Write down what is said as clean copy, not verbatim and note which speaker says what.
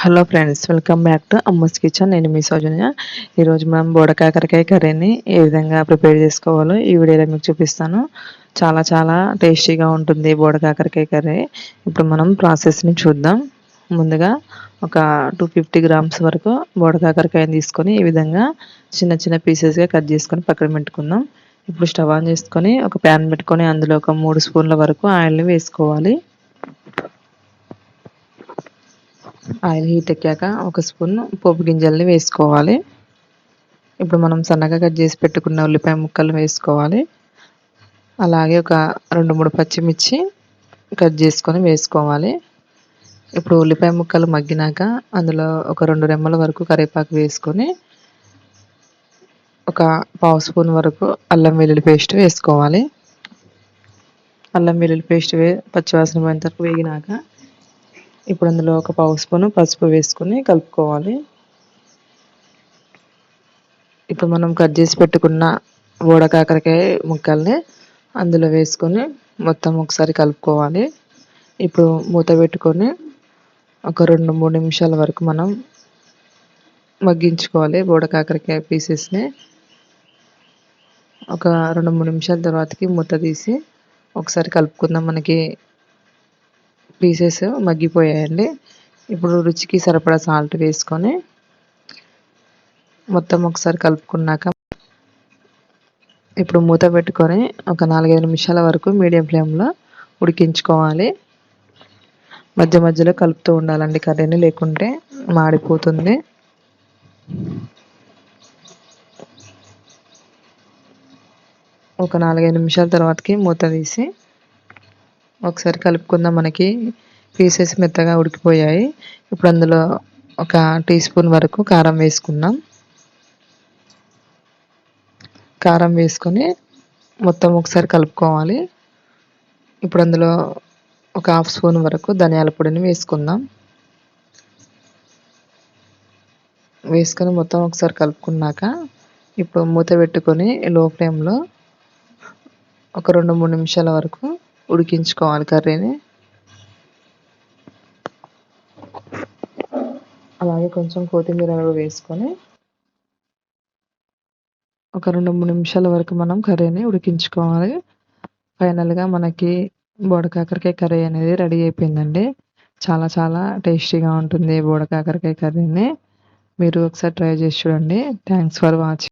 Speaker 1: Hello friends, welcome back to Amma's kitchen. నేను మీ సౌజన్య. ఈరోజు మనం బోడకాకరకాయ కర్రీని ఏ విధంగా ప్రిపేర్ చేసుకోవాలో ఈ వీడియోలో మీకు చూపిస్తాను. చాలా చాలా టేస్టీగా ఉంటుంది బోడకాకరకాయ కర్రీ. ఇప్పుడు మనం ప్రాసెస్ని చూద్దాం. ముందుగా ఒక 250 గ్రామ్స్ వరకు బోడకాకరకాయని తీసుకొని ఈ విధంగా చిన్న చిన్న పీసెస్గా కట్ చేసుకొని పక్కన పెట్టుకుందాం. ఇప్పుడు స్టవ్ ఆన్ చేసుకొని ఒక ప్యాన్ పెట్టుకొని అందులో ఒక 3 స్పూన్ల వరకు ఆయిల్ని వేసుకోవాలి. ఆయిల్ హీట్ ఎక్కాక ఒక స్పూన్ పోపు గింజల్ని వేసుకోవాలి. ఇప్పుడు మనం సన్నగా కట్ చేసి పెట్టుకున్న ఉల్లిపాయ ముక్కలు వేసుకోవాలి. అలాగే ఒక 2-3 పచ్చిమిర్చి కట్ చేసుకొని వేసుకోవాలి. ఇప్పుడు ఉల్లిపాయ ముక్కలు మగ్గినాక అందులో ఒక 2 రెమ్మల వరకు కరివేపాకు వేసుకొని ఒక పావు స్పూన్ వరకు అల్లం వెల్లుల్లి పేస్ట్ వేసుకోవాలి. అల్లం వెల్లుల్లి పేస్ట్ పచ్చివాసన పోయేంత వరకు వేగినాక ఇప్పుడు అందులో ఒక పావు స్పూను పసుపు వేసుకొని కలుపుకోవాలి. ఇప్పుడు మనం కట్ చేసి పెట్టుకున్న బోడకాకరకాయ ముక్కల్ని అందులో వేసుకొని మొత్తం ఒకసారి కలుపుకోవాలి. ఇప్పుడు మూత పెట్టుకొని ఒక 2-3 నిమిషాల వరకు మనం మగ్గించుకోవాలి. బోడకాకరకాయ పీసెస్ని ఒక 2-3 నిమిషాల తర్వాతకి మూత తీసి ఒకసారి కలుపుకుందాం. మనకి పీసెస్ మగ్గిపోయాయండి. ఇప్పుడు రుచికి సరిపడా సాల్ట్ వేసుకొని మొత్తం ఒకసారి కలుపుకున్నాక ఇప్పుడు మూత పెట్టుకొని ఒక 4-5 నిమిషాల వరకు మీడియం ఫ్లేమ్లో ఉడికించుకోవాలి. మధ్య మధ్యలో కలుపుతూ ఉండాలండి కర్రీని, లేకుంటే మాడిపోతుంది. ఒక 4-5 నిమిషాల తర్వాతకి మూత తీసి ఒకసారి కలుపుకుందాం. మనకి పీసెస్ మెత్తగా ఉడికిపోయాయి. ఇప్పుడు అందులో ఒక టీ స్పూన్ వరకు కారం వేసుకుందాం. కారం వేసుకొని మొత్తం ఒకసారి కలుపుకోవాలి. ఇప్పుడు అందులో ఒక హాఫ్ స్పూన్ వరకు ధనియాల పొడిని వేసుకుందాం. వేసుకొని మొత్తం ఒకసారి కలుపుకున్నాక ఇప్పుడు మూత పెట్టుకొని లో ఫ్లేమ్లో ఒక 2-3 నిమిషాల వరకు ఉడికించుకోవాలి కర్రీని. అలాగే కొంచెం కొత్తిమీర వేసుకొని ఒక 2-3 నిమిషాల వరకు మనం కర్రీని ఉడికించుకోవాలి. ఫైనల్గా మనకి బోడకాకరకాయ కర్రీ అనేది రెడీ అయిపోయిందండి. చాలా చాలా టేస్టీగా ఉంటుంది బోడకాకరకాయ కర్రీని. మీరు ఒకసారి ట్రై చేసి చూడండి. Thanks for watching.